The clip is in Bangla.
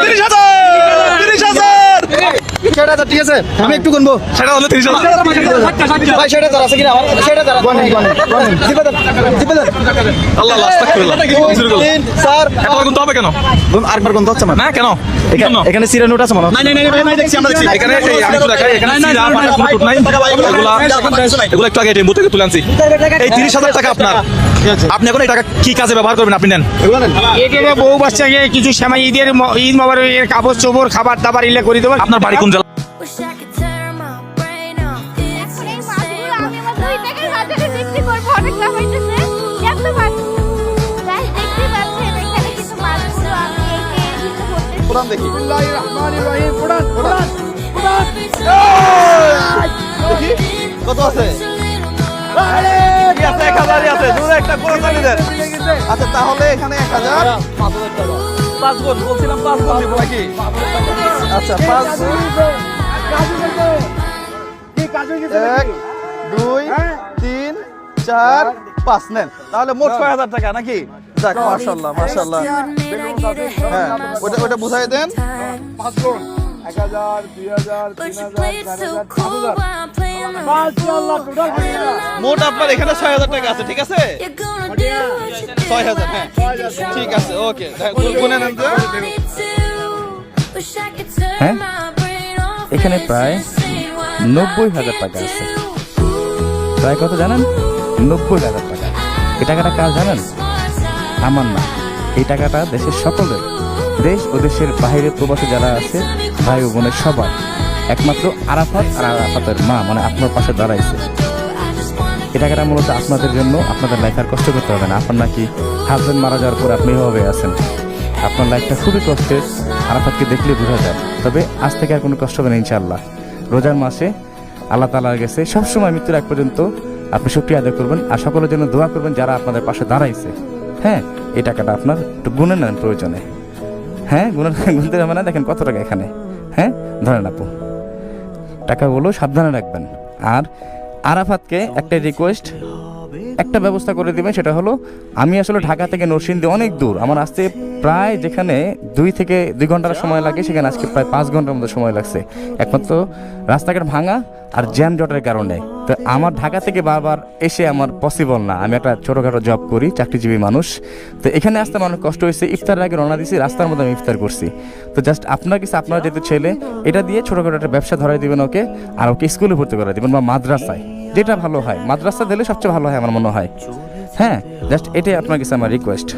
30,000 ঠিক আছে, আমি একটু গুনবো। সেটা হলো 30,000 ভাই 60,000 আছে কিনা? 60,000 আল্লাহ আস্তাগফিরুল্লাহ 3 4 এখন গুনতে হবে কেন? আরেকবার গুনতে হচ্ছে না। না কেন? এখানে সিরা নোট আছে মনে হয়। এখানে এই আমি তো দেখাই এখানে সিরা পাকা কোনো টুট নাই এগুলা একটু আগে টেম্পো থেকে তুলে আনছি। এই 30,000 টাকা আপনার, আপনি এখন এই টাকা কি কাজে ব্যবহার করবেন? আপনি নেন। এটা বউ বাচ্চাকে কিছু সময় ঈদ মোবারকের কাপড় চোপড় খাবার দাবার ইলে করে দেবো। আপনার বাড়ি কোন জেলা? Wish I could tear my brain off. It's এখন এই মাছগুলো আমি আমার 2 টাকার বাজারে বিক্রি করবো, অনেক লাভ হইতেছে। এত মাছ গাছ দেখতে পাচ্ছেন, এখানে কিন্তু মাছগুলো আমি এঁকে বিক্রি করতেছি। কোরআন দেখি। বিসমিল্লাহির রহমানির রহিম। কোরআন দেখি কত আছে? আছে 1000 আছে, দূরে একটা কোরআন দেন। আচ্ছা তাহলে এখানে 1000 5 গুণ বলছিলাম, 5 গুণ দিব নাকি? আচ্ছা 5 গুণ 1 2 3 4 5 নেন। তাহলে মোট 6000 টাকা নাকি? যাক মাশাআল্লাহ মাশাআল্লাহ। হ্যাঁ ওটা বুঝাই দেন। 5 গুণ 1000 2000 3000 মোট আপনার এখানে 6000 টাকা আছে, ঠিক আছে? 6000 হ্যাঁ ঠিক আছে, ওকে গুনে নেন তো। হ্যাঁ এখানে প্রায় 90,000 টাকা আছে। প্রায় কত জানেন? 90,000 টাকা। এই টাকাটা কার জানেন? আমার না, এই টাকাটা দেশের সকলের, দেশ ও দেশের বাইরে প্রবাসী যারা আছে ভাই ও বোনের সবার, একমাত্র আরাফাত আর আরাফাতের মা মানে আপনার পাশে দাঁড়াইছে। এই টাকাটা মূলত আপনাদের জন্য। আপনাদের লাইফ আর কষ্ট করতে হবে না। আপনার নাকি হাজবেন্ড মারা যাওয়ার পর আপনি এভাবে আছেন, আপনার লাইফটা খুবই কষ্টের, আরাফাতকে দেখলে বোঝা যায়। তবে আজ থেকে আর কোনো কষ্ট হবে না ইনশাআল্লাহ। রোজার মাসে আল্লাহ তাআলার কাছে সবসময় মৃত্যুর আগ পর্যন্ত আপনি শুকরিয়া আদায় করবেন আর সকলের জন্য দোয়া করবেন যারা আপনাদের পাশে দাঁড়াইছে। হ্যাঁ এই টাকাটা আপনার একটু গুনে নেন প্রয়োজনে। হ্যাঁ গুনতে হবে না। দেখেন কত টাকা এখানে। হ্যাঁ ধরেন আপু, টাকাগুলো সাবধানে রাখবেন। আর আরাফাতকে একটা রিকোয়েস্ট, একটা ব্যবস্থা করে দিবেন, সেটা হলো আমি আসলে ঢাকা থেকে নরসিংদী অনেক দূর, আমার আসতে প্রায় যেখানে 2 থেকে 2 ঘন্টার সময় লাগে সেখানে আজকে প্রায় 5 ঘন্টার মতো সময় লাগছে, একমাত্র রাস্তাঘাট ভাঙা আর জ্যাম জটের কারণে। তো আমার ঢাকা থেকে বারবার এসে আমার পসিবল না। আমি একটা ছোটোখাটো জব করি, চাকরিজীবী মানুষ। তো এখানে আসতে আমার কষ্ট হয়েছে। ইফতারের আগে রওনা দিয়েছি, রাস্তার মধ্যে আমি ইফতার করছি। তো জাস্ট আপনার কিছু, আপনার যেহেতু ছেলে, এটা দিয়ে ছোটোখাটো একটা ব্যবসা ধরাই দিবেন ওকে, আর ওকে স্কুলে ভর্তি করে দিবেন বা মাদ্রাসায়, যেটা ভালো হয়। মাদ্রাসা দিলে সবচেয়ে ভালো হয় আমার মনে হয়। হ্যাঁ জাস্ট এটাই আপনার কাছে আমার রিকোয়েস্ট।